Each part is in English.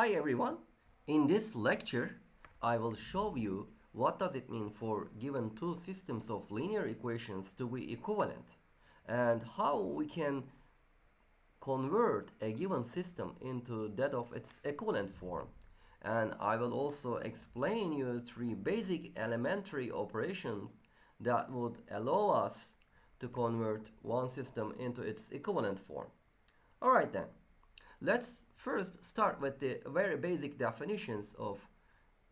Hi everyone. In this lecture, I will show you what does it mean for given two systems of linear equations to be equivalent and how we can convert a given system into that of its equivalent form. And I will also explain you three basic elementary operations that would allow us to convert one system into its equivalent form. Alright then. Let's first start with the very basic definitions of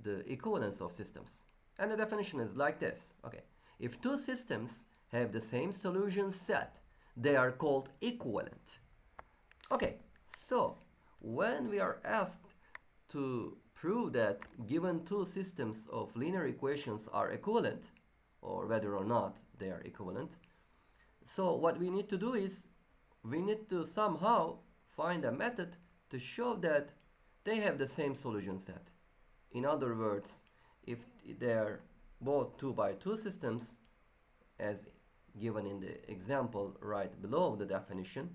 the equivalence of systems. And the definition is like this. Okay. If two systems have the same solution set, they are called equivalent. Okay. So, when we are asked to prove that given two systems of linear equations are equivalent, or whether or not they are equivalent, so what we need to do is we need to somehow find a method to show that they have the same solution set. In other words, if they are both 2 by 2 systems, as given in the example right below the definition,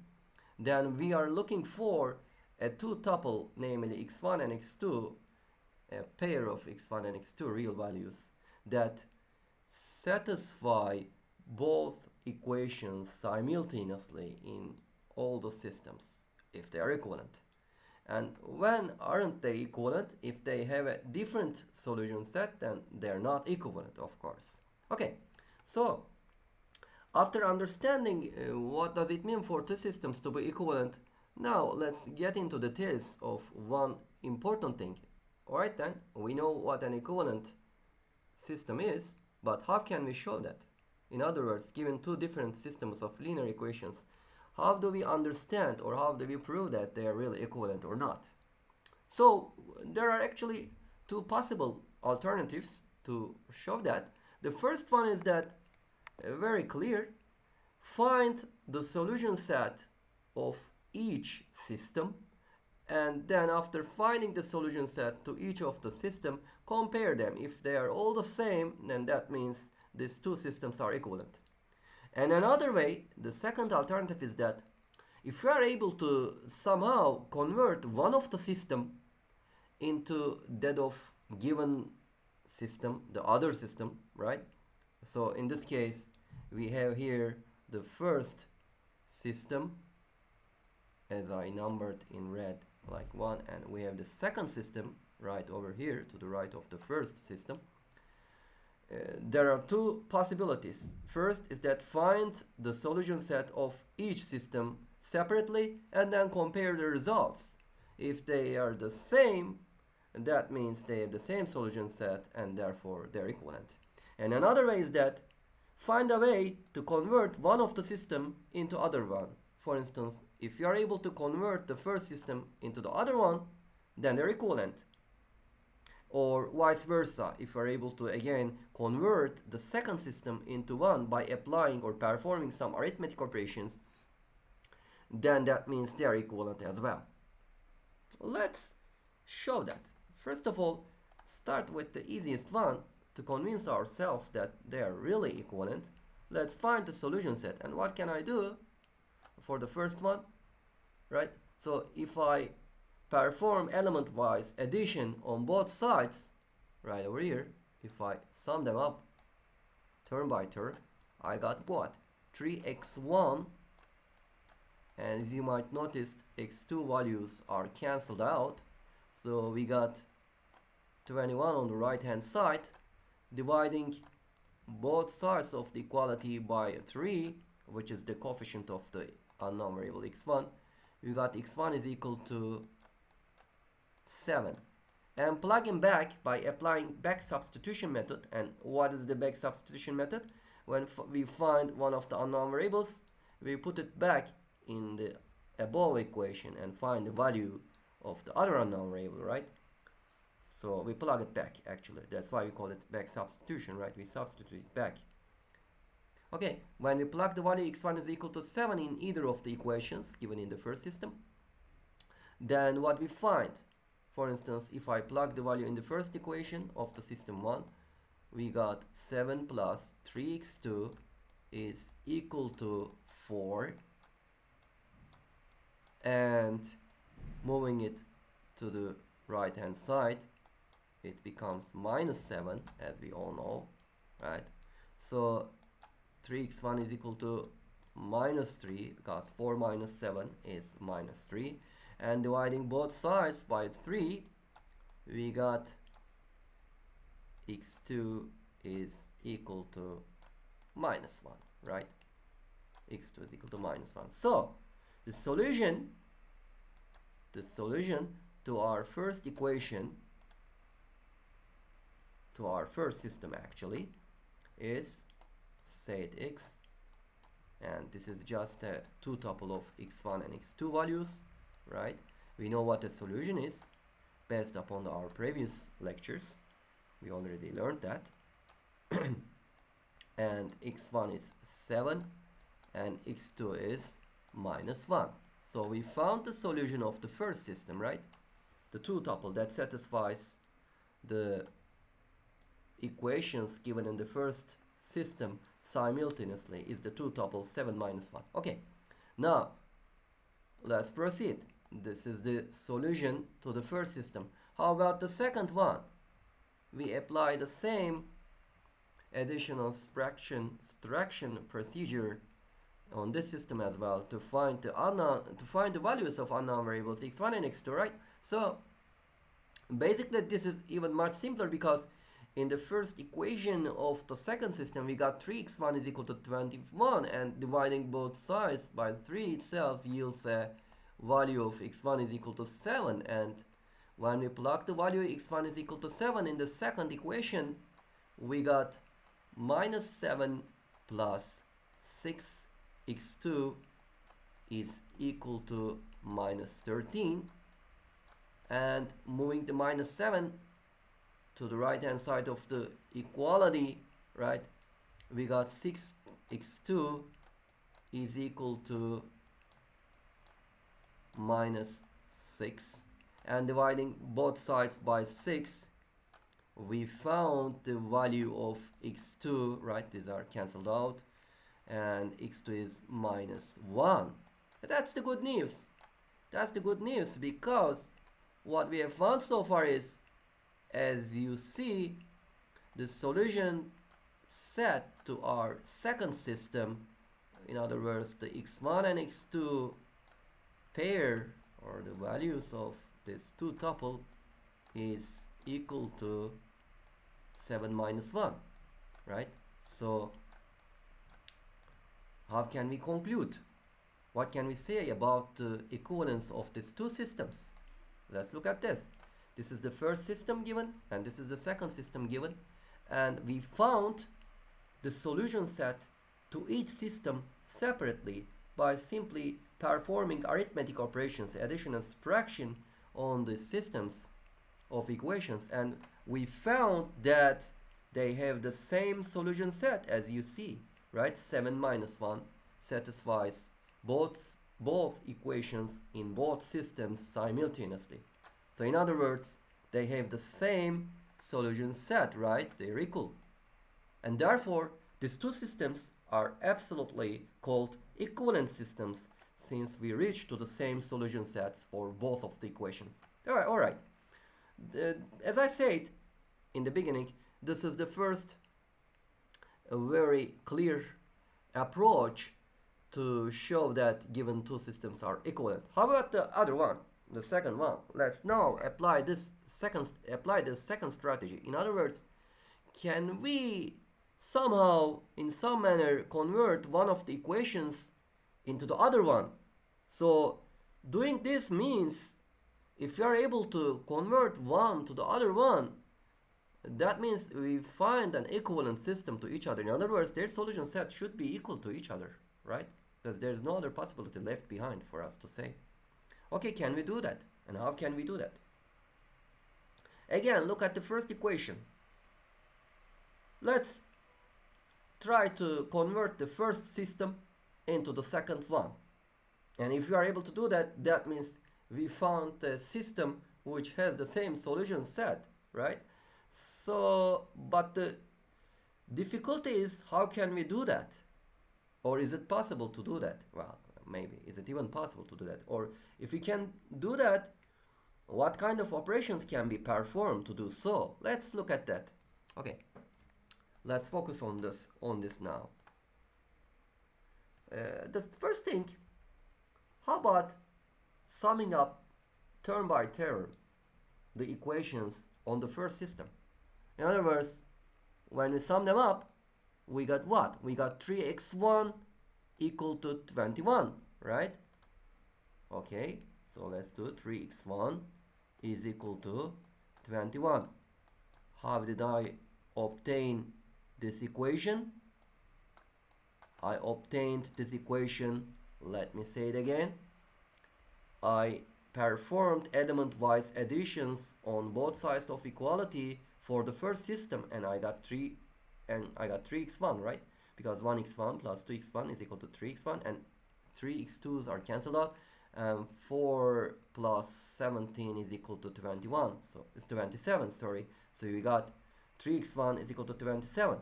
then we are looking for a two-tuple, namely x1 and x2, a pair of x1 and x2 real values that satisfy both equations simultaneously in all the systems if they are equivalent. And when aren't they equivalent? If they have a different solution set, then they're not equivalent, of course. Okay, so after understanding what does it mean for two systems to be equivalent, now let's get into details of one important thing. Alright then, we know what an equivalent system is, but how can we show that? In other words, given two different systems of linear equations, how do we understand or how do we prove that they are really equivalent or not? So there are actually two possible alternatives to show that. The first one is that very clear, find the solution set of each system, and then after finding the solution set to each of the system, compare them. If they are all the same, then that means these two systems are equivalent. And another way, the second alternative is that if we are able to somehow convert one of the system into that of given system, the other system, right? So in this case, we have here the first system, as I numbered in red like 1, and we have the second system right over here to the right of the first system. There are two possibilities. First is that find the solution set of each system separately and then compare the results. If they are the same, that means they have the same solution set and therefore they're equivalent. And another way is that find a way to convert one of the system into other one. For instance, if you are able to convert the first system into the other one, then they're equivalent. Or vice versa, if you are able to again convert the second system into one by applying or performing some arithmetic operations, then that means they are equivalent as well. Let's show that. First of all, start with the easiest one to convince ourselves that they are really equivalent. Let's find the solution set. And what can I do for the first one? Right? So if I perform element-wise addition on both sides, right over here, if I sum them up turn by turn, I got what? 3x1, and as you might notice, x2 values are cancelled out, so we got 21 on the right hand side. Dividing both sides of the equality by 3, which is the coefficient of the unknown variable x1, we got x1 is equal to 7. And plugging back by applying back substitution method. And what is the back substitution method? When we find one of the unknown variables, we put it back in the above equation and find the value of the other unknown variable, right? So we plug it back, actually. That's why we call it back substitution, right? We substitute it back. Okay, when we plug the value x1 is equal to 7 in either of the equations given in the first system, then what we find, for instance, if I plug the value in the first equation of the system 1, we got 7 plus 3x2 is equal to 4. And moving it to the right hand side, it becomes minus 7, as we all know, right? So 3x1 is equal to minus 3, because 4 minus 7 is minus 3. And dividing both sides by 3, we got x2 is equal to minus 1, right? x2 is equal to minus 1. So the solution to our first equation, to our first system actually, is set x, and this is just a two tuple of x1 and x2 values, right? We know what the solution is based upon our previous lectures. We already learned that. And x1 is 7 and x2 is minus 1. So we found the solution of the first system, right? The two tuple that satisfies the equations given in the first system simultaneously is the two tuple 7 minus 1. Okay, now let's proceed. This is the solution to the first system. How about the second one? We apply the same additional subtraction procedure on this system as well to find the values of unknown variables x1 and x2, right? So basically this is even much simpler, because in the first equation of the second system we got 3x1 is equal to 21, and dividing both sides by 3 itself yields a value of x1 is equal to 7. And when we plug the value x1 is equal to 7 in the second equation, we got minus 7 plus 6x2 is equal to minus 13. And moving the minus 7 to the right hand side of the equality, right, we got 6x2 is equal to minus 6. And dividing both sides by 6, we found the value of x2, right? These are cancelled out, and x2 is minus 1. That's the good news. That's the good news, because what we have found so far is, as you see, the solution set to our second system, in other words, the x1 and x2 pair, or the values of this two tuple, is equal to 7 minus 1, right? So how can we conclude? What can we say about the equivalence of these two systems? Let's look at this. This is the first system given, and this is the second system given, and we found the solution set to each system separately by simply performing arithmetic operations, addition and subtraction, on the systems of equations, and we found that they have the same solution set, as you see, right? 7 minus 1 satisfies both equations in both systems simultaneously. So in other words, they have the same solution set, right? They're equal. And therefore, these two systems are absolutely called equivalent systems, since we reach to the same solution sets for both of the equations. All right. As I said in the beginning, this is the first very clear approach to show that given two systems are equivalent. How about the other one, the second one? Let's now apply the second strategy. In other words, can we somehow, in some manner, convert one of the equations into the other one? So doing this means, if we are able to convert one to the other one, that means we find an equivalent system to each other. In other words, their solution set should be equal to each other, right? Because there is no other possibility left behind for us to say. Okay, can we do that? And how can we do that? Again, look at the first equation. Let's try to convert the first system into the second one. And if we are able to do that, that means we found a system which has the same solution set, right? So, but the difficulty is, how can we do that? Or is it possible to do that? Well, maybe. Is it even possible to do that? Or if we can do that, what kind of operations can be performed to do so? Let's look at that. Okay, let's focus on this now. The first thing, how about summing up term by term the equations on the first system? In other words, when we sum them up, we got what? We got 3x1 equal to 21, right? Okay, so let's do 3x1 is equal to 21. How did I obtain this equation? I obtained this equation, let me say it again. I performed element-wise additions on both sides of equality for the first system, and I got 3x1, right? Because 1x1 plus 2x1 is equal to 3x1, and 3x2s are cancelled out, and 4 plus 17 is equal to 21, so it's 27, sorry. So we got 3x1 is equal to 27.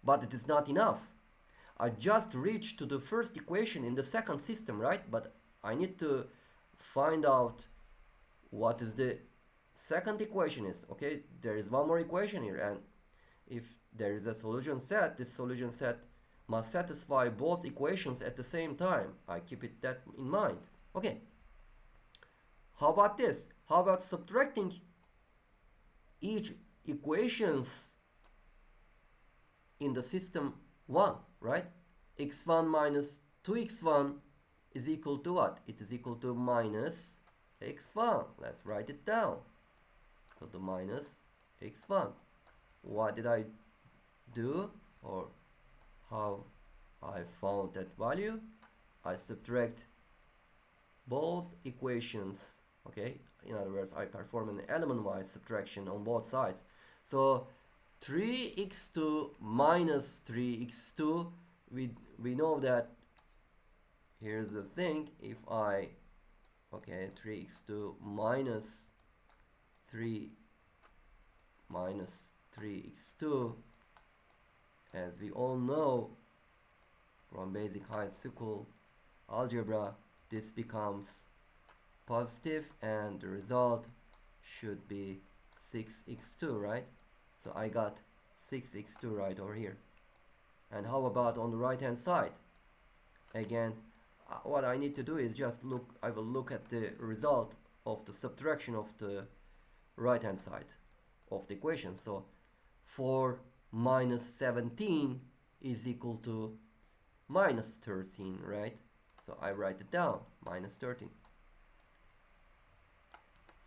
But it is not enough. I just reached to the first equation in the second system, right? But I need to find out what is the second equation is. Okay, there is one more equation here, and if there is a solution set, this solution set must satisfy both equations at the same time. I keep that in mind. Okay, how about this? How about subtracting each equations in the system 1, right? x1 minus 2x1 is equal to what? It is equal to minus x1. Let's write it down. Equal to minus x1. What did I do, or how I found that value? I subtract both equations. Okay, in other words, I perform an element-wise subtraction on both sides. So 3x2 minus 3x2, we know that, here's the thing, if I, okay, 3x2 minus 3x2, as we all know from basic high school algebra, this becomes positive, and the result should be 6x2, right? So I got 6x2 right over here. And how about on the right hand side? Again, what I need to do is just look, I will look at the result of the subtraction of the right hand side of the equation. So 4 minus 17 is equal to minus 13, right? So I write it down, minus 13.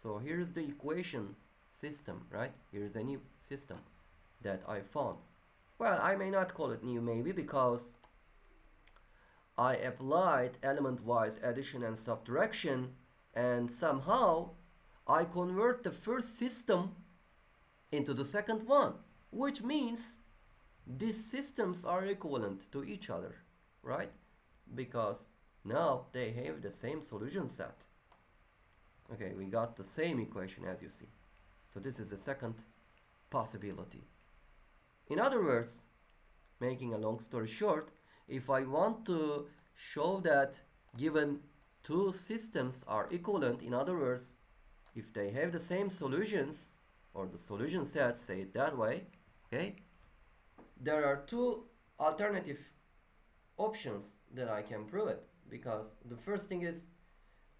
So here's the equation system, right? Here's a new system that I found. Well, I may not call it new, maybe, because I applied element-wise addition and subtraction, and somehow I convert the first system into the second one, which means these systems are equivalent to each other, right? Because now they have the same solution set. Okay, we got the same equation, as you see. So this is the second possibility. In other words, making a long story short, if I want to show that given two systems are equivalent, in other words, if they have the same solutions, or the solution set, say it that way, okay, there are two alternative options that I can prove it. Because the first thing is,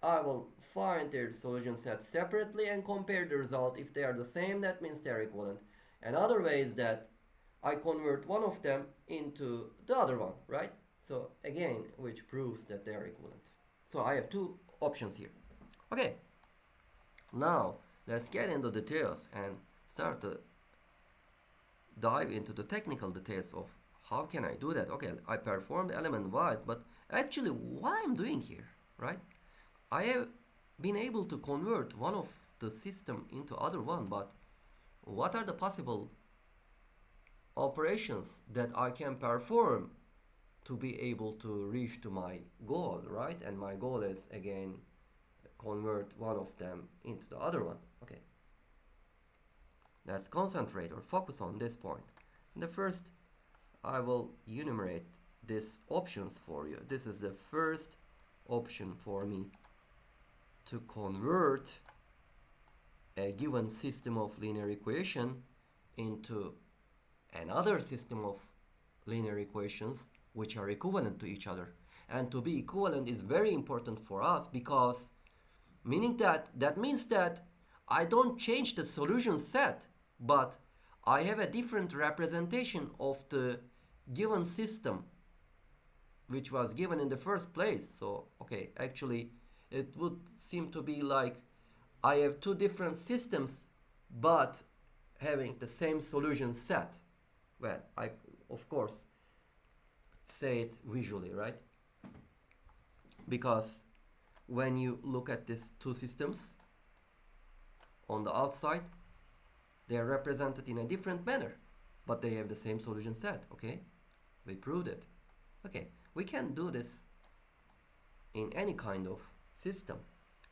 I will find their solution set separately and compare the result. If they are the same, that means they are equivalent. Another way is that I convert one of them into the other one, right? So again, which proves that they are equivalent. So I have two options here. Okay, now let's get into details and start to dive into the technical details of how can I do that. Okay, I performed element-wise, but actually what I'm doing here, right? I have been able to convert one of the system into other one, but what are the possible operations that I can perform to be able to reach to my goal, right? And my goal is, again, convert one of them into the other one. Okay, let's concentrate or focus on this point. In the first, I will enumerate these options for you. This is the first option for me, to convert a given system of linear equation into another system of linear equations which are equivalent to each other. And to be equivalent is very important for us, because meaning that means that I don't change the solution set, but I have a different representation of the given system which was given in the first place. So okay, actually it would seem to be like I have two different systems but having the same solution set. Well, I of course say it visually, right? Because when you look at these two systems on the outside, they are represented in a different manner, but they have the same solution set. Okay, we proved it. Okay, we can do this in any kind of system,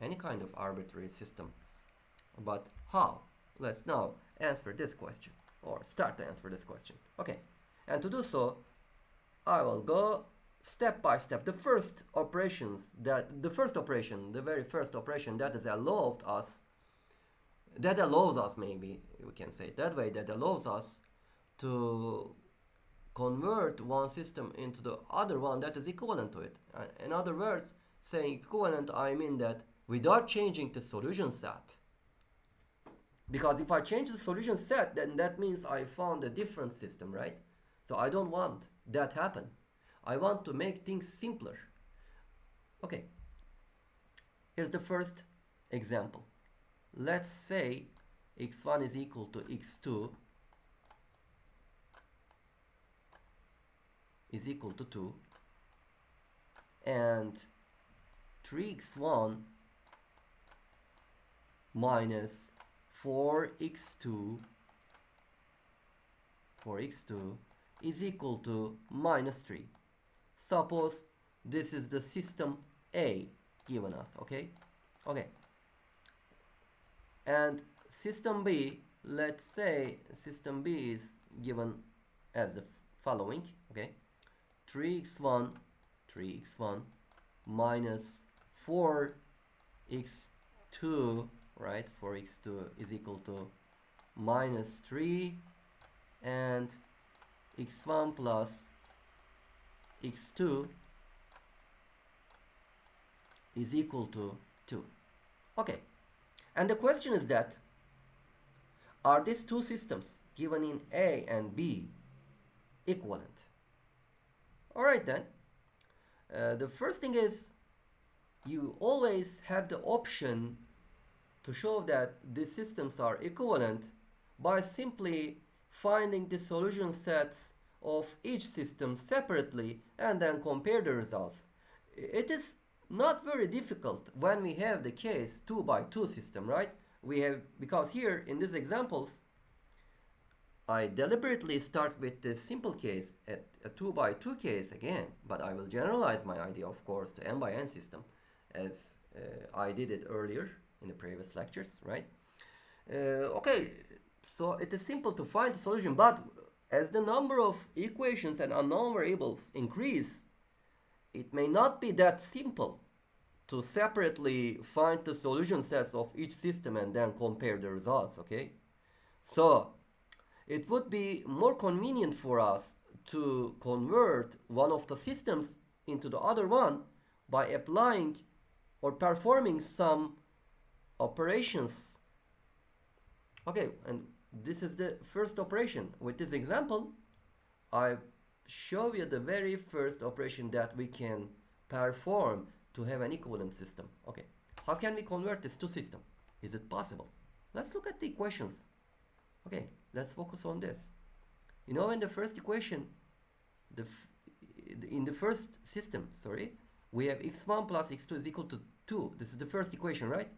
any kind of arbitrary system. But how? Let's now answer this question, or start to answer this question. Okay, and to do so, I will go step by step. The very first operation that allows us, maybe we can say it that way, that allows us to convert one system into the other one that is equivalent to it. In other words, saying equivalent, I mean that without changing the solution set. Because if I change the solution set, then that means I found a different system, right? So I don't want that happen. I want to make things simpler. Okay, here's the first example. Let's say x1 is equal to x2 is equal to 2, and 3x1 minus 4x2 is equal to minus 3. Suppose this is the system A given us, okay? Okay. And system B, let's say system B is given as the following, okay? 3x1 minus 4x2, right? 4x2 is equal to minus 3, and x1 plus x2 is equal to 2. Okay, and the question is that, are these two systems given in A and B equivalent? Alright then, the first thing is, you always have the option to show that these systems are equivalent by simply finding the solution sets of each system separately and then compare the results. It is not very difficult when we have the case 2 by 2 system, right? Because here in these examples I deliberately start with the simple case at a 2 by 2 case again, but I will generalize my idea, of course, to n by n system, as I did it earlier in the previous lectures, right? Okay, so it is simple to find the solution, but as the number of equations and unknown variables increase, it may not be that simple to separately find the solution sets of each system and then compare the results, okay? So it would be more convenient for us to convert one of the systems into the other one by applying or performing some operations. Okay, and this is the first operation. With this example, I show you the very first operation that we can perform to have an equivalent system. Okay, how can we convert this to system? Is it possible? Let's look at the equations. Okay, let's focus on this. You know, in the first equation, in the first system, we have x1 plus x2 is equal to 2. This is the first equation, right?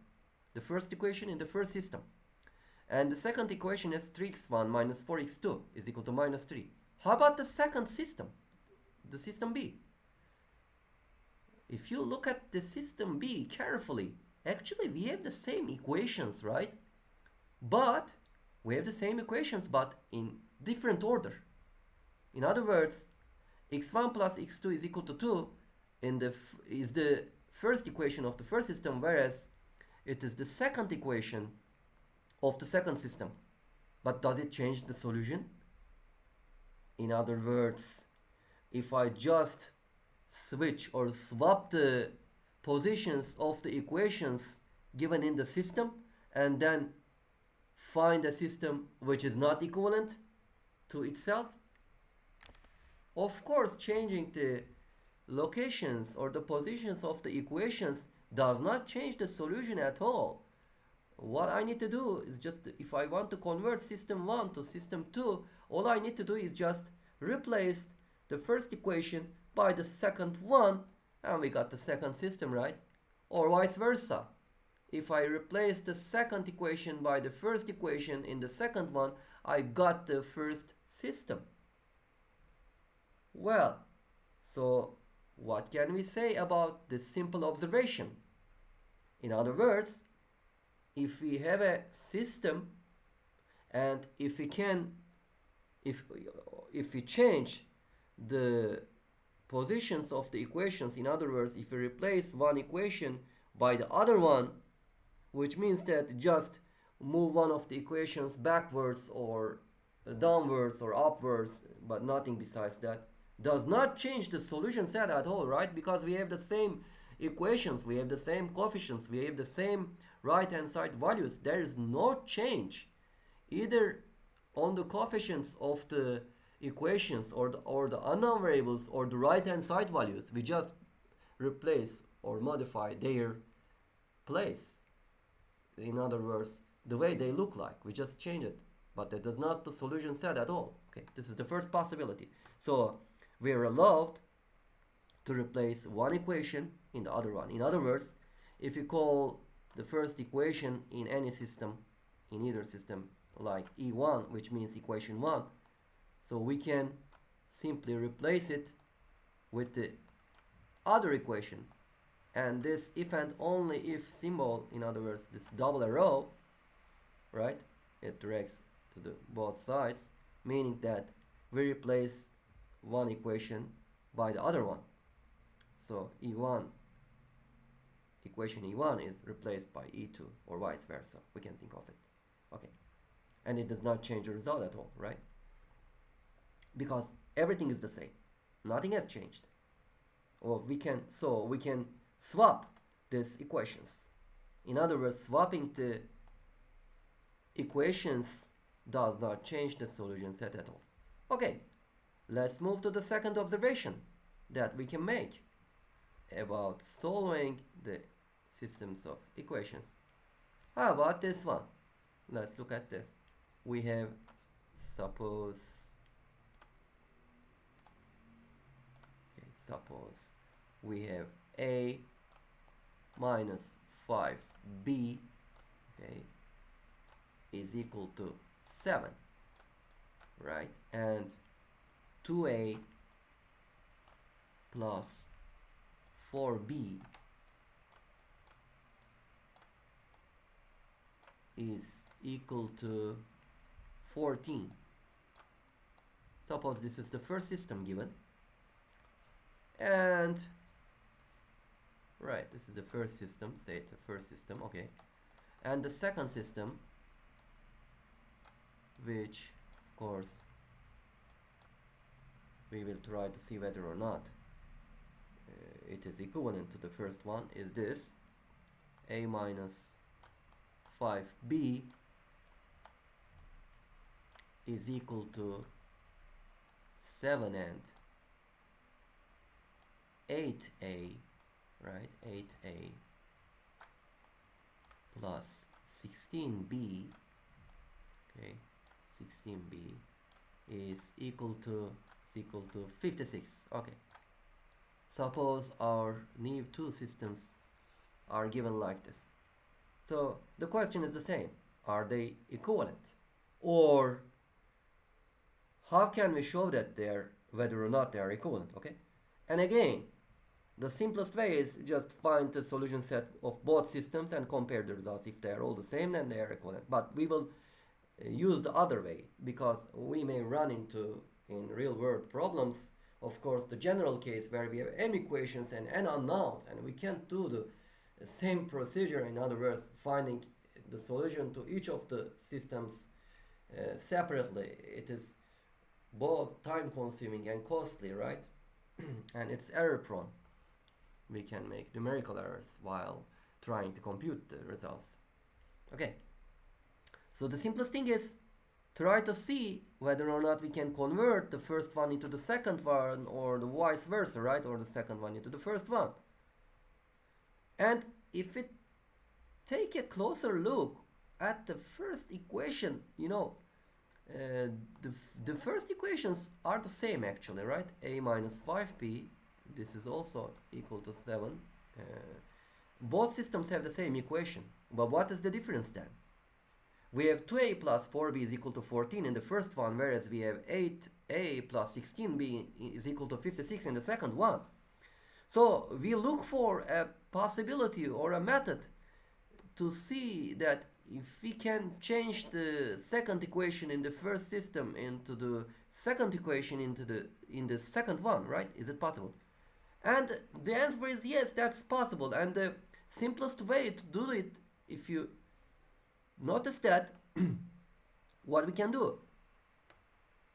The first equation in the first system. And the second equation is 3x1 minus 4x2 is equal to minus 3. How about the second system, the system B? If you look at the system B carefully, actually we have the same equations, right? But we have the same equations, but in different order. In other words, x1 plus x2 is equal to 2 is the first equation of the first system, whereas it is the second equation of the second system. But does it change the solution? In other words, if I just switch or swap the positions of the equations given in the system and then find a system which is not equivalent to itself, of course changing the locations or the positions of the equations does not change the solution at all. What I need to do is just, if I want to convert system 1 to system 2, all I need to do is just replace the first equation by the second one, and we got the second system, right? Or vice versa. If I replace the second equation by the first equation in the second one, I got the first system. Well, so what can we say about this simple observation? In other words, if we have a system and if we change the positions of the equations, in other words, if we replace one equation by the other one, which means that just move one of the equations backwards or downwards or upwards, but nothing besides that, does not change the solution set at all, right? Because we have the same equations, we have the same coefficients, we have the same right hand side values. There is no change either on the coefficients of the equations or the unknown variables or the right hand side values. We just replace or modify their place. In other words, the way they look like, we just change it, but that is not the solution set at all. Okay, this is the first possibility. So we are allowed to replace one equation in the other one. In other words, if you call the first equation in any system, in either system, like E1, which means equation 1, so we can simply replace it with the other equation. And this if and only if symbol, in other words, this double arrow, right, it directs to the both sides, meaning that we replace one equation by the other one. So E1, equation E1 is replaced by E2 or vice versa. We can think of it. Okay. And it does not change the result at all, right? Because everything is the same. Nothing has changed. Or we can swap these equations. In other words, swapping the equations does not change the solution set at all. Okay, let's move to the second observation that we can make about solving the systems of equations. How about this one? Let's look at this. We have, suppose we have a minus 5b, okay, is equal to 7, right? And 2a plus 4b is equal to 14. Suppose this is the first system given, and right, this is the first system, say it's the first system, okay, and the second system, which of course we will try to see whether or not it is equivalent to the first one, is this a minus 5b is equal to 7 and 8a, right? 8a plus 16b, okay, 16b is equal to 56. Okay, suppose our Naive-2 systems are given like this. So the question is the same: are they equivalent, or how can we show that they're, whether or not they are equivalent? Okay, and again, the simplest way is just find the solution set of both systems and compare the results. If they are all the same, then they are equivalent. But we will use the other way, because we may run into, in real world problems, of course, the general case where we have m equations and n unknowns, and we can't do the same procedure, in other words, finding the solution to each of the systems separately, it is both time consuming and costly, right? And it's error prone. We can make numerical errors while trying to compute the results. Okay, so the simplest thing is try to see whether or not we can convert the first one into the second one, or the vice versa, right? Or the second one into the first one. And if we take a closer look at the first equation, the first equations are the same actually, right? A minus 5p, this is also equal to 7. Both systems have the same equation. But what is the difference then? We have 2a plus 4b is equal to 14 in the first one, whereas we have 8a plus 16b is equal to 56 in the second one. So we look for a possibility or a method to see that if we can change the second equation in the first system into the second equation in the second one, right? Is it possible? And the answer is yes, that's possible. And the simplest way to do it, if you notice that, what we can do,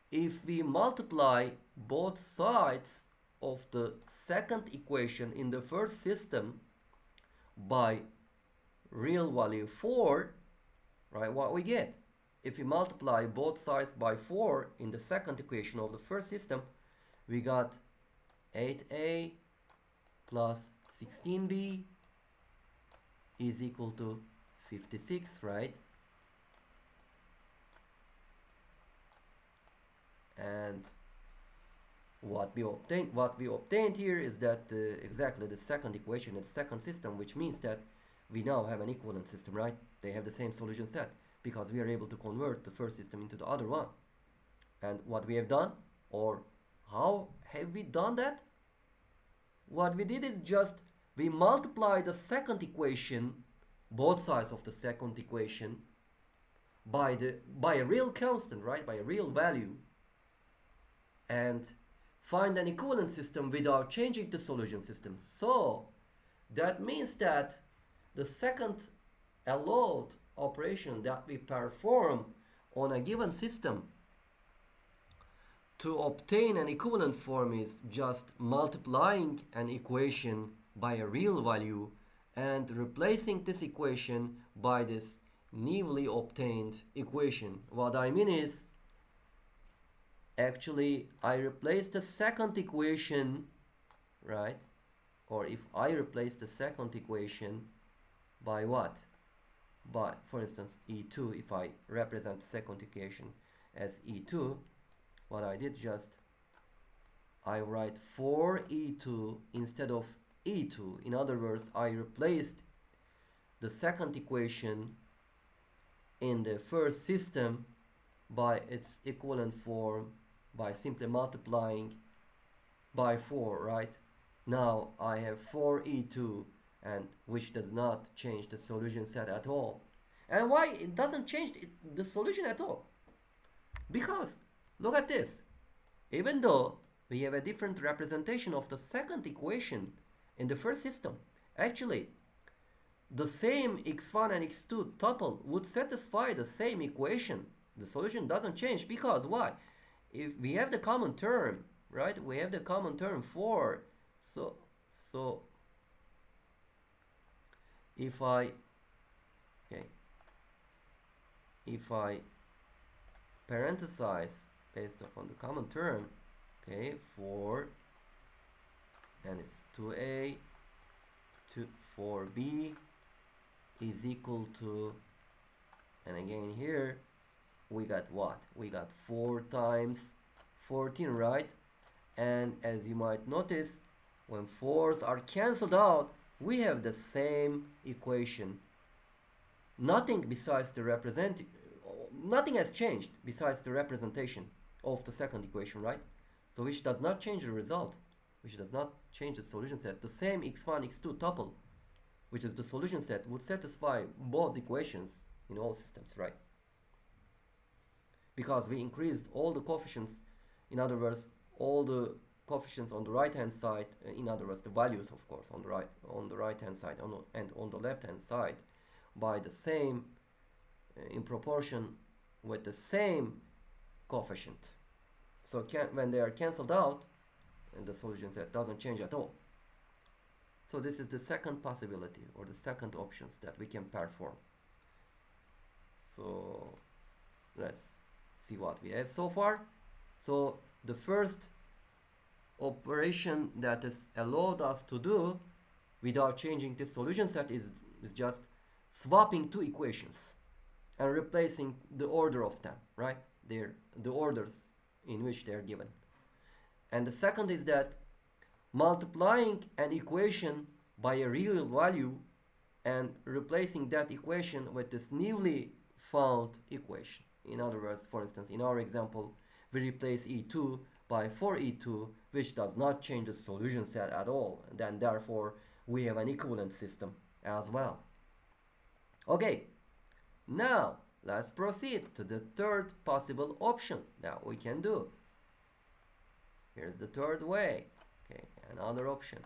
if we multiply both sides of the second equation in the first system by real value 4, right, what we get? If we multiply both sides by 4 in the second equation of the first system, we got 8a plus 16b is equal to 56, right? And what we obtained here is that exactly the second equation in the second system, which means that we now have an equivalent system, right? They have the same solution set because we are able to convert the first system into the other one. And what we have done, or how have we done that? What we did is just we multiply the second equation, both sides of the second equation, by a real constant, right? By a real value, and find an equivalent system without changing the solution system. So that means that the second allowed operation that we perform on a given system to obtain an equivalent form is just multiplying an equation by a real value and replacing this equation by this newly obtained equation. What I mean is, actually I replace the second equation, right? Or if I replace the second equation by what? By, for instance, E2, if I represent the second equation as E2, what I did just, I write 4E2 instead of E2. In other words, I replaced the second equation in the first system by its equivalent form by simply multiplying by 4, right? Now I have 4E2, and which does not change the solution set at all. And why it doesn't change the solution at all? Because look at this. Even though we have a different representation of the second equation in the first system, actually the same x1 and x2 tuple would satisfy the same equation. The solution doesn't change because why? If we have the common term, right? We have the common term 4. So if I parenthesize based upon the common term, 4, and it's 2a to 4b is equal to, and again here we got what? We got 4 times 14, right? And as you might notice, when 4's are cancelled out, we have the same equation. Nothing has changed besides the representation of the second equation, right? So which does not change the result, which does not change the solution set. The same x1, x2 tuple, which is the solution set, would satisfy both equations in all systems, right? Because we increased all the coefficients, in other words, all the coefficients on the right hand side, in other words the values of course on the right hand side and on the left hand side by the same in proportion with the same coefficient. So when they are cancelled out, and the solution set doesn't change at all. So this is the second possibility, or the second options that we can perform. So let's see what we have so far. So the first operation that is allowed us to do without changing the solution set is just swapping two equations and replacing the order of them, right? The orders in which they are given. And the second is that multiplying an equation by a real value and replacing that equation with this newly found equation. In other words, for instance, in our example, we replace E2 by 4E2, which does not change the solution set at all. And then therefore, we have an equivalent system as well. Okay, now let's proceed to the third possible option that we can do. Here's the third way. Okay, another option.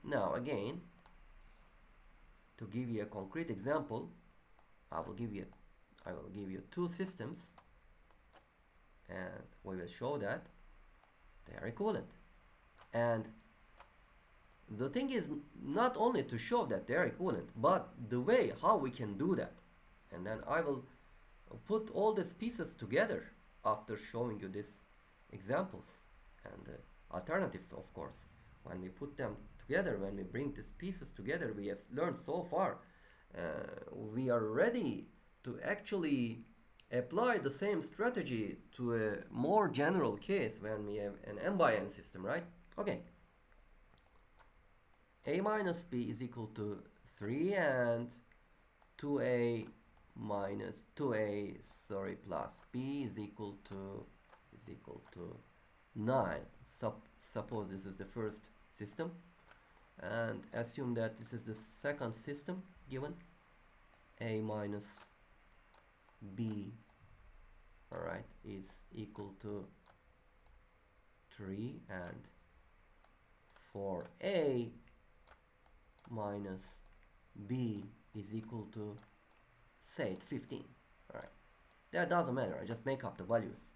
Now again, to give you a concrete example, I will give you two systems, and we will show that they are equivalent. And the thing is not only to show that they are equivalent, but the way how we can do that. And then I will put all these pieces together after showing you these examples and alternatives, of course. When we put them together, when we bring these pieces together, we have learned so far, we are ready to actually apply the same strategy to a more general case when we have an n by n system, right? Okay. A minus b is equal to 3 and 2a minus 2a plus b is equal to 9. Suppose this is the first system, and assume that this is the second system given, a minus b, all right, is equal to 3 and for a minus b is equal to, say, 15. All right, that doesn't matter, I just make up the values.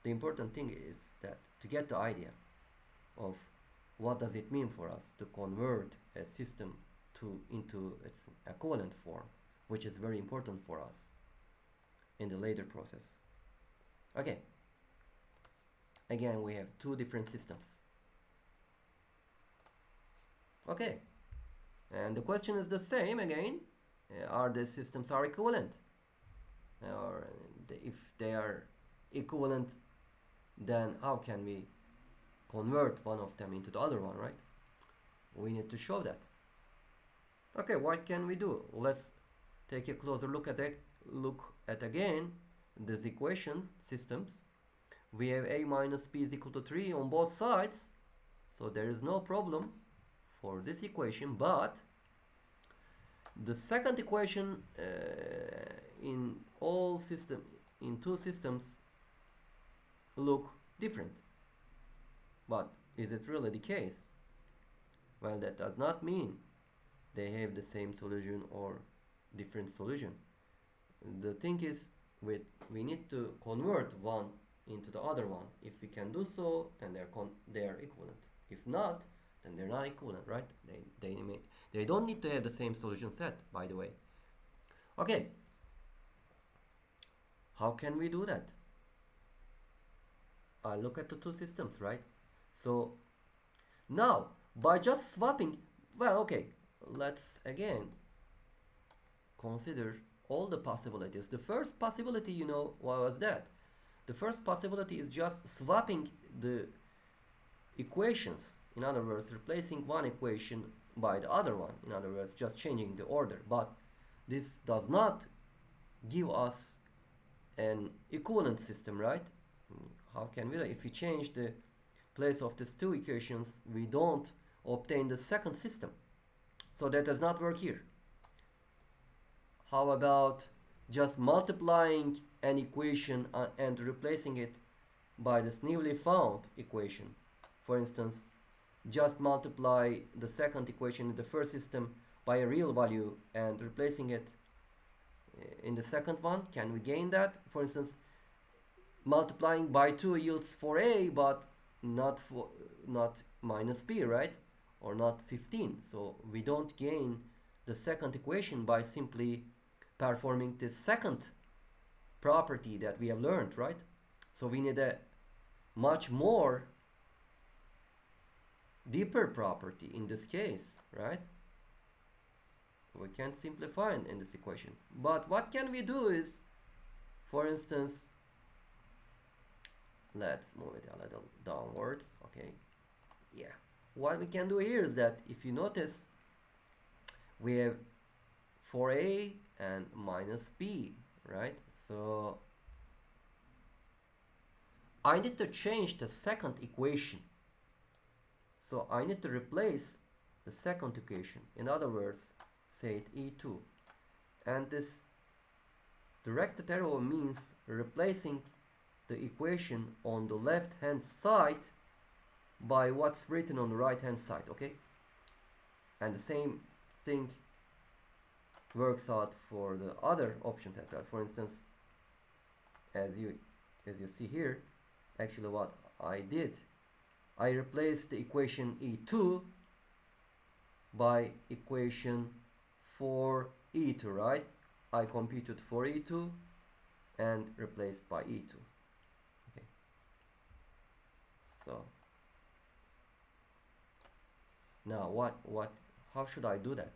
The important thing is that to get the idea of what does it mean for us to convert a system into its equivalent form, which is very important for us in the later process. Okay, again we have two different systems. Okay, and the question is the same again. Are the systems are equivalent? Or if they are equivalent, then how can we convert one of them into the other one, right? We need to show that. Okay, what can we do? Let's take a closer look at again this equation systems. We have a minus b is equal to 3 on both sides, so there is no problem for this equation, but the second equation in two systems look different. But is it really the case? Well, that does not mean they have the same solution or different solution. The thing is, we need to convert one into the other one. If we can do so, then they are equivalent. If not, then they're not equivalent, right? They don't need to have the same solution set, by the way. Okay, how can we do that? I look at the two systems, right? So now by just swapping, well, okay, let's again consider all the possibilities. The first possibility, you know, what was that? The first possibility is just swapping the equations. In other words, replacing one equation by the other one. In other words, just changing the order. But this does not give us an equivalent system, right? How can we do it? If we change the place of these two equations, we don't obtain the second system. So that does not work here. How about just multiplying an equation and replacing it by this newly found equation? For instance, just multiply the second equation in the first system by a real value and replacing it in the second one? Can we gain that? For instance, multiplying by 2 yields 4a, but not minus b, right? Or not 15. So we don't gain the second equation by simply performing this second property that we have learned, right? So we need a much more deeper property in this case, right? We can simplify in this equation. But what can we do is, for instance, let's move it a little downwards, okay? Yeah. What we can do here is that if you notice, we have 4a and minus b, right? So I need to change the second equation. So I need to replace the second equation. In other words, say it e2. And this directed arrow means replacing the equation on the left hand side by what's written on the right hand side, okay? And the same thing works out for the other options as well. For instance, as you see here, actually what I did, I replaced the equation e2 by equation 4e2, right? I computed 4e2 and replaced by e2. Okay. So now how should I do that?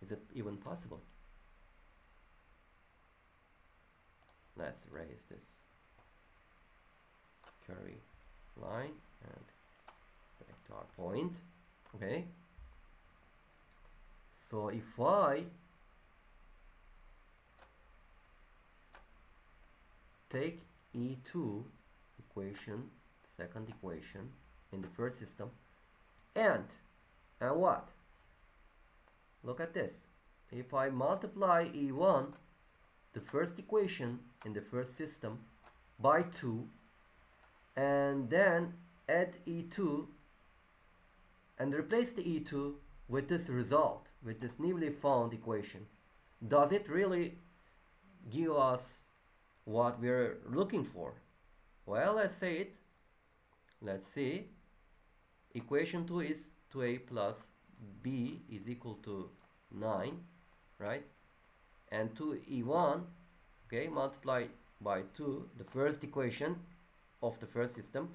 Is it even possible? Let's raise this curly line and back to our point. Okay. So if I take E2 equation, second equation in the first system, and what? Look at this. If I multiply E1, the first equation in the first system, by 2, and then add E2 and replace the E2 with this result, with this newly found equation, does it really give us what we're looking for? Well, let's say it. Let's see. Equation 2 is 2a plus b is equal to 9, right? And 2e1, okay, multiplied by 2, the first equation of the first system,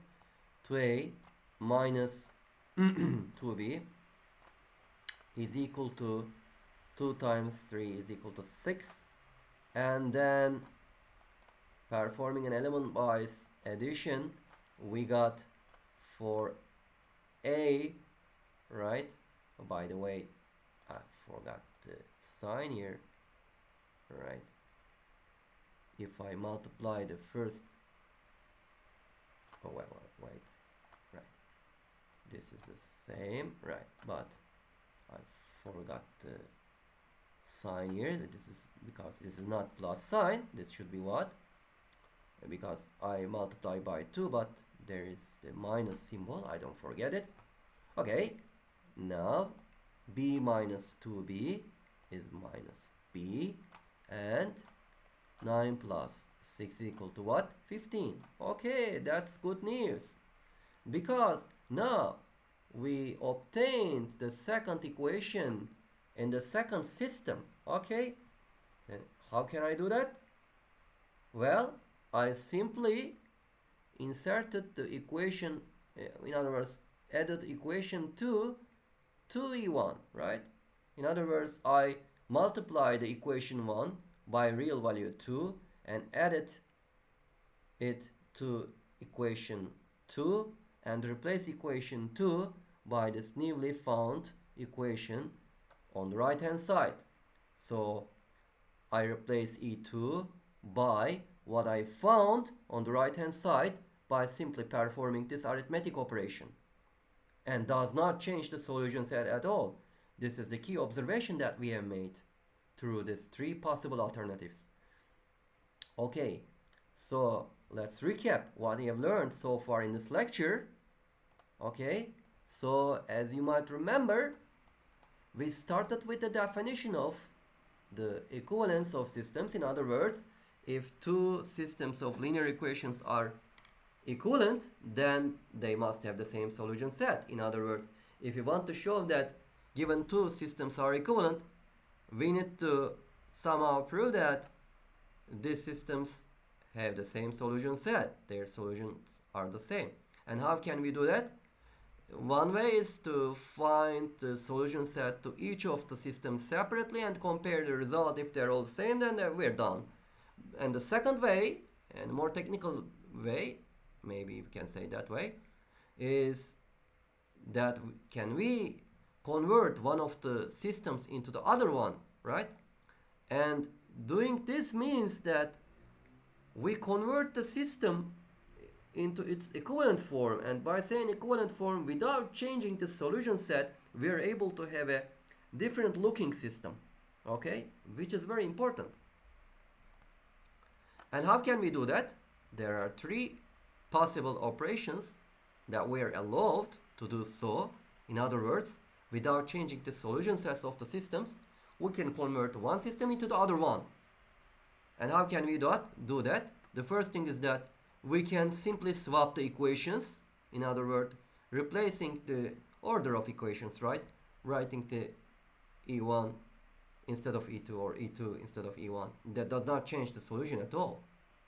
2a minus 2b is equal to 2 times 3 is equal to 6, and then performing an element-wise addition, we got for a, right? Oh, by the way, I forgot the sign here, right? If I multiply the first, oh wait, right, this is the same, right, but I forgot the sign here. This is because this is not plus sign, this should be what? Because I multiply by 2, but there is the minus symbol, I don't forget it. Okay, now b minus 2b is minus b, and 9 plus 6 equal to what? 15. Okay, that's good news, because now we obtained the second equation in the second system. Okay, and how can I do that? Well, I simply inserted the equation, in other words, added equation 2 to E1, right? In other words, I multiply the equation 1 by real value 2 and added it to equation 2 and replace equation 2 by this newly found equation on the right hand side. So I replace E2 by what I found on the right hand side by simply performing this arithmetic operation, and does not change the solutions at all. This is the key observation that we have made through these 3 possible alternatives. Okay, so let's recap what we have learned so far in this lecture. Okay, So as you might remember, we started with the definition of the equivalence of systems. In other words, if two systems of linear equations are equivalent, then they must have the same solution set. In other words, if you want to show that given two systems are equivalent, we need to somehow prove that these systems have the same solution set. Their solutions are the same. And how can we do that? One way is to find the solution set to each of the systems separately and compare the result. If they're all the same, then we're done. And the second way, and more technical way, maybe you can say that way, is that can we convert one of the systems into the other one, right? And doing this means that we convert the system into its equivalent form, and by saying equivalent form without changing the solution set, we are able to have a different looking system, okay, which is very important. And how can we do that? There are three possible operations that we are allowed to do so. In other words, without changing the solution sets of the systems, we can convert one system into the other one. And how can we do that? The first thing is that we can simply swap the equations. In other words, replacing the order of equations, right? Writing the E1 instead of E2 or E2 instead of E1. That does not change the solution at all,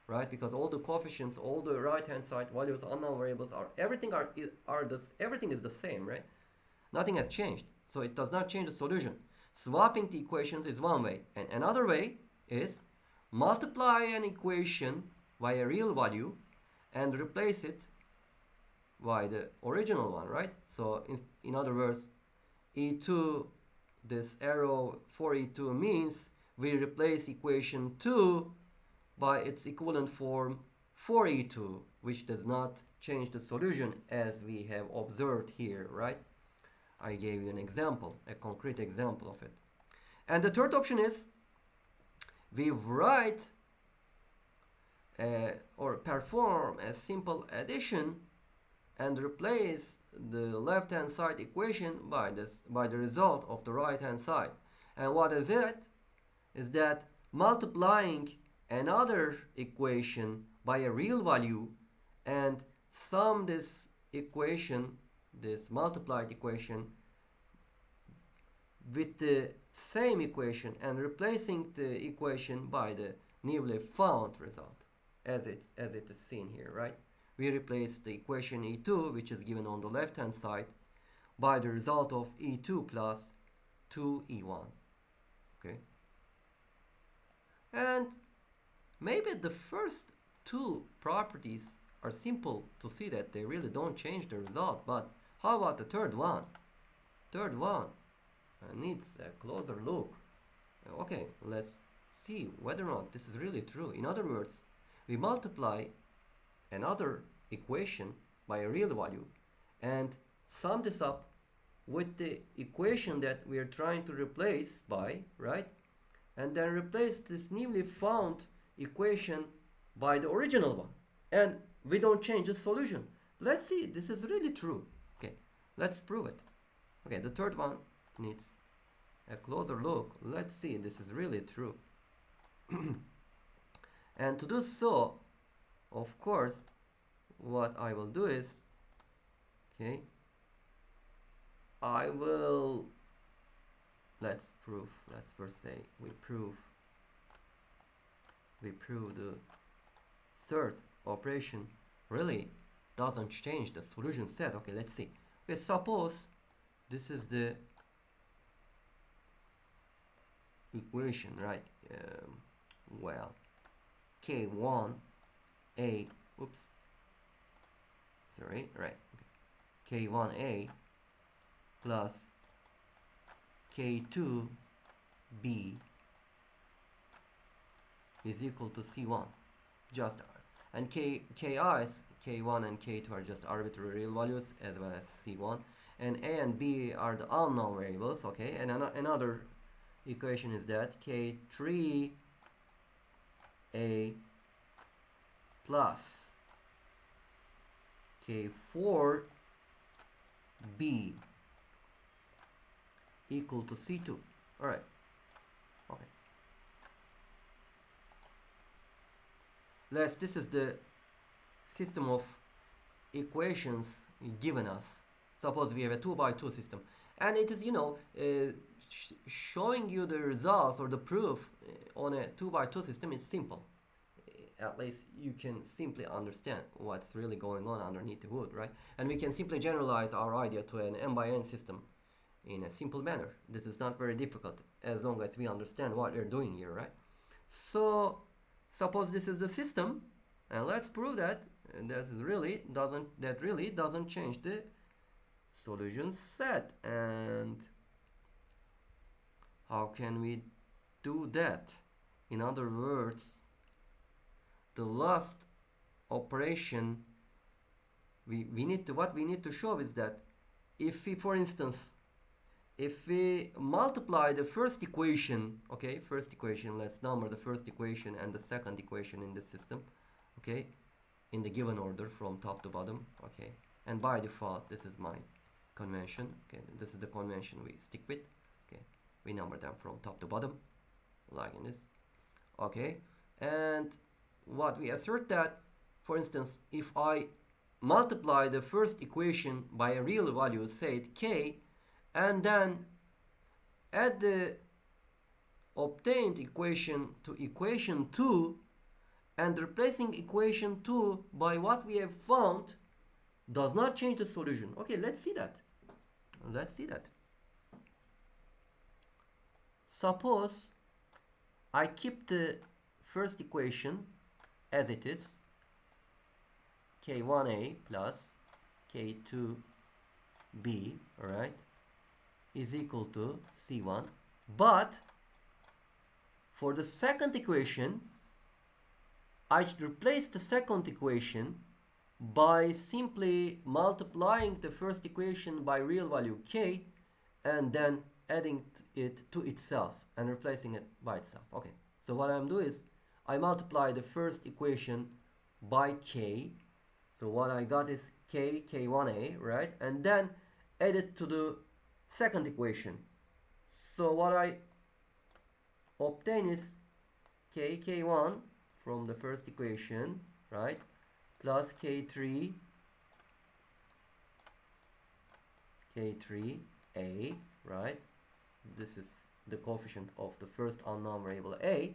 right? Because all the coefficients, all the right-hand side values, unknown variables everything is the same, right? Nothing has changed, so it does not change the solution. Swapping the equations is one way, and another way is multiply an equation by a real value and replace it by the original one, right? So in other words, E2, this arrow for E2 means we replace equation 2 by its equivalent form for E2, which does not change the solution as we have observed here, right? I gave you an example, a concrete example of it. And the third option is we write or perform a simple addition and replace the left-hand side equation by the result of the right-hand side. And what is it? Is that multiplying another equation by a real value and sum this equation, this multiplied equation, with the same equation and replacing the equation by the newly found result as it is seen here, right? We replace the equation E2, which is given on the left hand side, by the result of E2 plus 2E1. Okay, and maybe the first two properties are simple to see that they really don't change the result, but how about the third one? Third one needs a closer look. Okay, let's see whether or not this is really true. In other words, we multiply another equation by a real value and sum this up with the equation that we are trying to replace by, right? And then replace this newly found equation by the original one. And we don't change the solution. Let's see, this is really true. Okay, let's prove it. Okay, the third one needs a closer look. Let's see, this is really true. And to do so, of course, what I will do is, okay, I will, let's first say we prove the third operation really doesn't change the solution set. Okay, let's see. Okay, suppose this is the equation, right? Well, K1A, oops, sorry, right, okay. K1A plus K2B is equal to C1, just, and Ki's, K1 and K2 are just arbitrary real values as well as C1, and A and B are the unknown variables, okay, and another equation is that K3A plus K4 B equal to C2. All right. Okay. This is the system of equations given us. Suppose we have a 2 by 2 system, and it is, showing you the results or the proof on a 2 by 2 system is simple. At least you can simply understand what's really going on underneath the hood, right? And we can simply generalize our idea to an n by n system in a simple manner. This is not very difficult as long as we understand what we're doing here, right? So suppose this is the system, and let's prove that really doesn't change the solution set. And how can we do that? In other words, the last operation we need to show is that if we, for instance, if we multiply the first equation, okay, let's number the first equation and the second equation in this system, okay, in the given order from top to bottom, okay, and by default this is my convention, okay, this is the convention we stick with, okay, we number them from top to bottom like in this, okay, and what we assert that, for instance, if I multiply the first equation by a real value, say it k, and then add the obtained equation to equation 2 and replacing equation 2 by what we have found does not change the solution. Okay, let's see that. Suppose I keep the first equation as it is, k1a plus k2b, alright, is equal to C1, but for the second equation I should replace the second equation by simply multiplying the first equation by real value k and then adding it to itself and replacing it by itself. Okay, so what I'm doing is I multiply the first equation by k, so what I got is k1a, right, and then add it to the second equation. So what I obtain is k1 from the first equation, right, plus k3a, right, this is the coefficient of the first unknown variable a,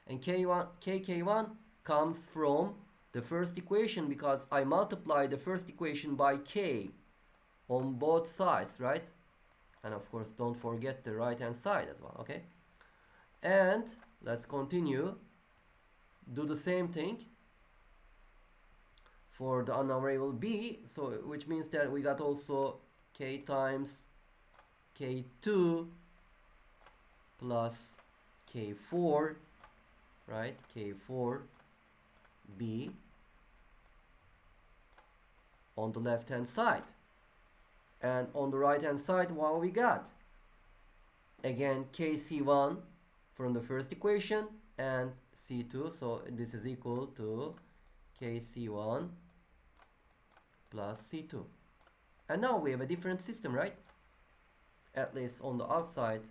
and kk1 comes from the first equation because I multiply the first equation by k on both sides, right? And of course don't forget the right hand side as well, okay? And let's continue, do the same thing for the unknown variable b, so which means that we got also k times k2 plus k4, right, k4b on the left hand side. And on the right hand side, what we got? Again, kc1 from the first equation and c2, so this is equal to kc1 plus c2. And now we have a different system, right? At least on the outside,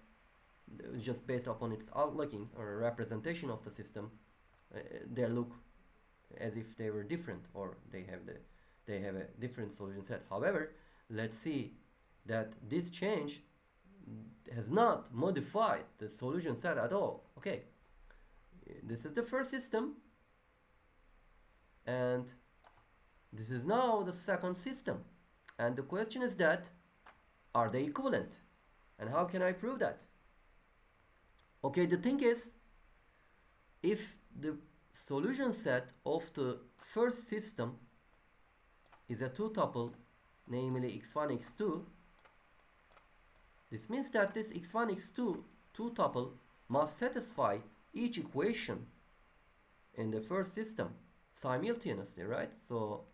just based upon its outlooking or representation of the system, they look as if they were different, or they have a different solution set. However, let's see that this change has not modified the solution set at all. Okay, this is the first system, and this is now the second system, and the question is that are they equivalent, and how can I prove that? Okay, the thing is, if the solution set of the first system is a two-tuple, namely x1, x2, this means that this x1, x2 two-tuple must satisfy each equation in the first system simultaneously, right? So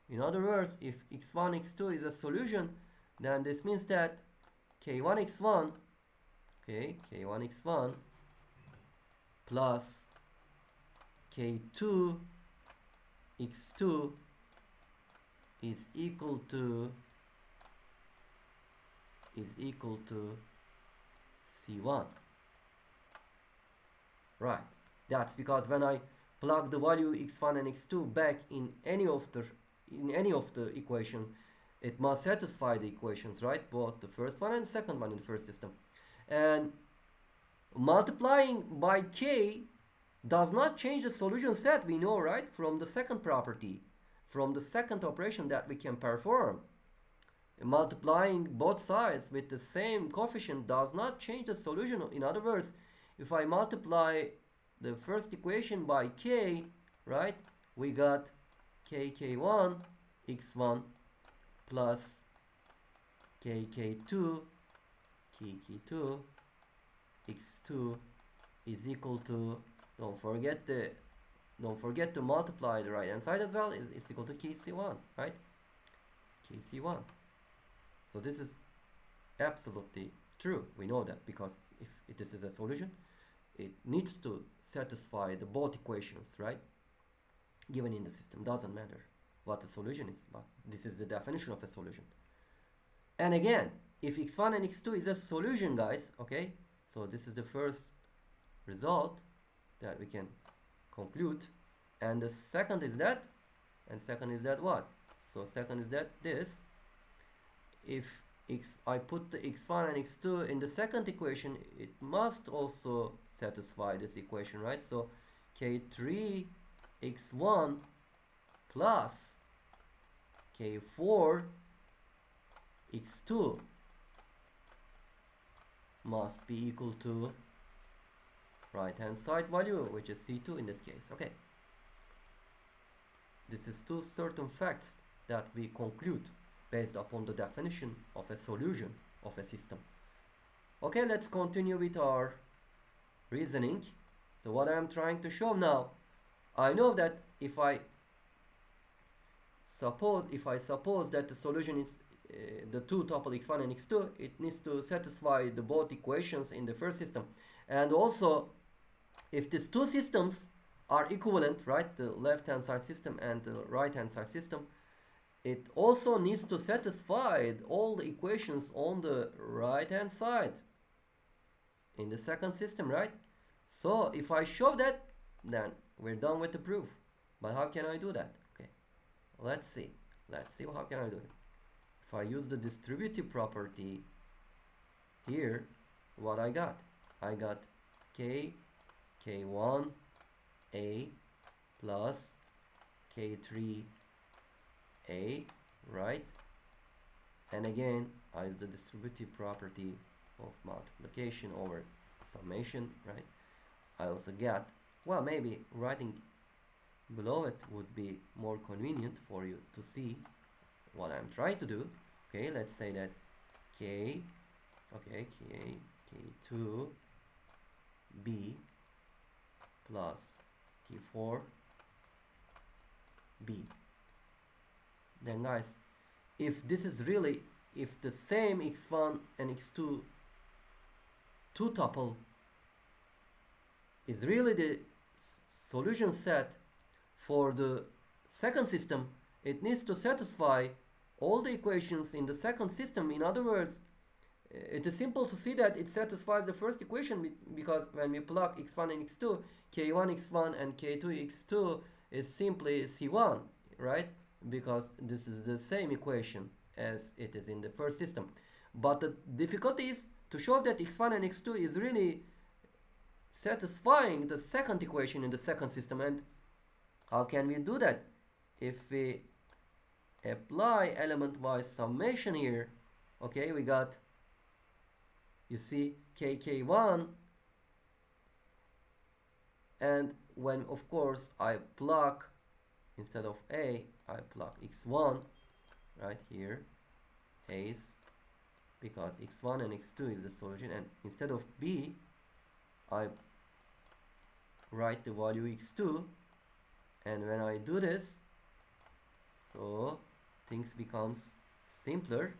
in other words, if x1, x2 is a solution, then this means that k1, k1, plus k2, x2 is equal to is equal to C1. Right. That's because when I plug the value x1 and x2 back in any of the equation, it must satisfy the equations, right? Both the first one and the second one in the first system. And multiplying by k does not change the solution set, we know, right? From the second property, from the second operation that we can perform. Multiplying both sides with the same coefficient does not change the solution. In other words, if I multiply the first equation by k, right, we got kk1 x1 plus kk2 kk2 x2 is equal to, don't forget to multiply the right hand side as well, it's equal to kc1, right? kc1. So this is absolutely true. We know that because if this is a solution, it needs to satisfy the both equations, right? Given in the system. Doesn't matter what the solution is, but this is the definition of a solution. And again, if x1 and x2 is a solution, guys, okay, so this is the first result that we can conclude, and the second is that, and second is that what? So second is that this, if I put the x1 and x2 in the second equation, it must also satisfy this equation, right? So k3 x1 plus k4 x2 must be equal to right hand side value, which is c2 in this case. Okay, this is two certain facts that we conclude based upon the definition of a solution of a system. Okay, let's continue with our reasoning. So what I'm trying to show now, I know that if I suppose that the solution is the two tuple x1 and x2, it needs to satisfy the both equations in the first system. And also, if these two systems are equivalent, right, the left hand side system and the right hand side system, it also needs to satisfy all the equations on the right hand side in the second system, right? So if I show that, then we're done with the proof. But how can I do that? Okay, let's see how can I do it. If I use the distributive property here, what I got k1 a plus k3 a, right? And again, I use the distributive property of multiplication over summation, right? I also get, well, maybe writing below it would be more convenient for you to see what I'm trying to do. Okay, let's say that k2 b plus k4 b. Then guys, if this is really, if the same x1 and x2 two tuple is really the solution set for the second system, it needs to satisfy all the equations in the second system. In other words, it is simple to see that it satisfies the first equation, because when we plug x1 and x2, k1 x1 and k2 x2 is simply c1, right? Because this is the same equation as it is in the first system. But the difficulty is to show that x1 and x2 is really satisfying the second equation in the second system. And how can we do that? If we apply element-wise summation here, okay, we got, you see, kk1, and when of course I plug, instead of a, I plug x1 right here, a's, because x1 and x2 is the solution, and instead of b, I write the value x2, and when I do this, so things becomes simpler.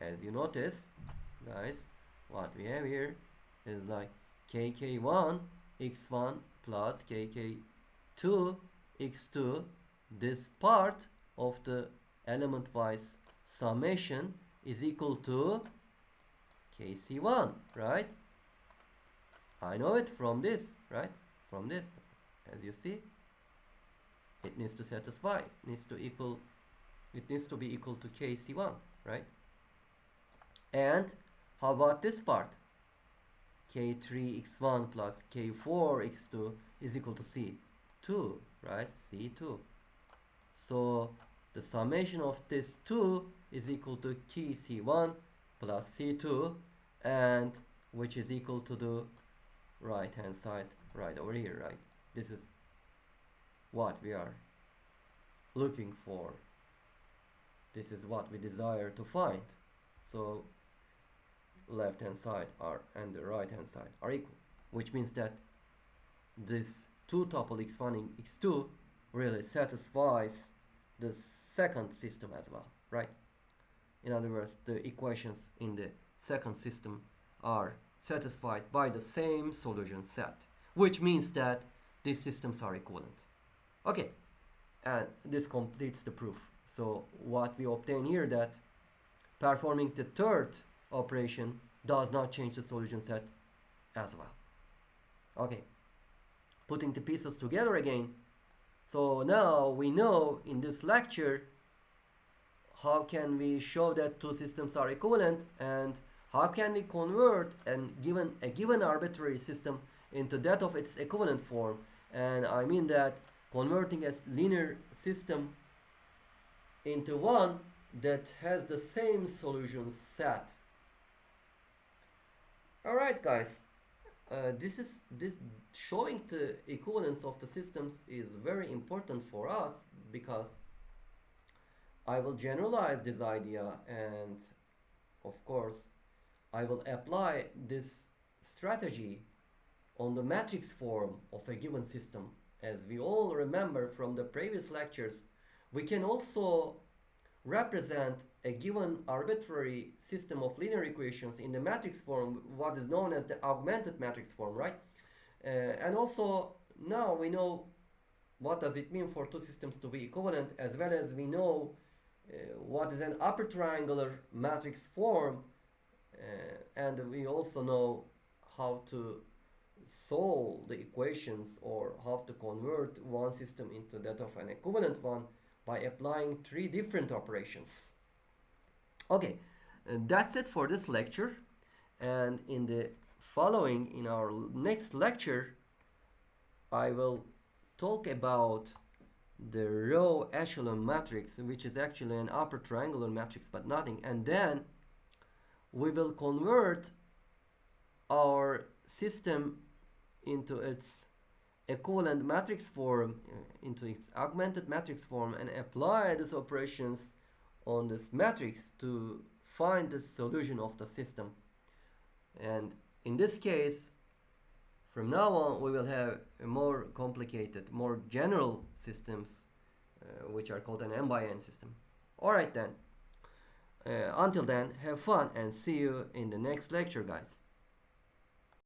As you notice, guys, what we have here is like kk1 x1 plus kk2 x2, this part of the element-wise summation is equal to KC1, right? I know it from this, right? From this, as you see, it needs to satisfy, it needs to be equal to KC1, right? And how about this part? K3x1 plus K4x2 is equal to C2, right? C2. So the summation of this 2 is equal to KC1 plus C2, and which is equal to the right hand side right over here, right? This is what we are looking for. This is what we desire to find. So left hand side and the right hand side are equal, which means that this 2 tuple x1 and x2 really satisfies the second system as well, right? In other words, the equations in the second system are satisfied by the same solution set, which means that these systems are equivalent. Okay, and this completes the proof. So what we obtain here, that performing the third operation does not change the solution set as well. Okay, putting the pieces together again. So now we know in this lecture how can we show that two systems are equivalent, and how can we convert a given arbitrary system into that of its equivalent form. And I mean that converting a linear system into one that has the same solution set. Alright guys, this showing the equivalence of the systems is very important for us, because I will generalize this idea, and of course I will apply this strategy on the matrix form of a given system. As we all remember from the previous lectures, we can also represent a given arbitrary system of linear equations in the matrix form, what is known as the augmented matrix form, right? And also now we know what does it mean for two systems to be equivalent, as well as we know what is an upper triangular matrix form, and we also know how to solve the equations, or how to convert one system into that of an equivalent one by applying 3 different operations. Okay, that's it for this lecture, and in our next lecture, I will talk about the row echelon matrix, which is actually an upper triangular matrix but nothing, and then we will convert our system into its equivalent matrix form, into its augmented matrix form, and apply these operations on this matrix to find the solution of the system. And in this case, from now on, we will have a more complicated, more general systems, which are called an n by n system. Alright then, until then, have fun and see you in the next lecture, guys.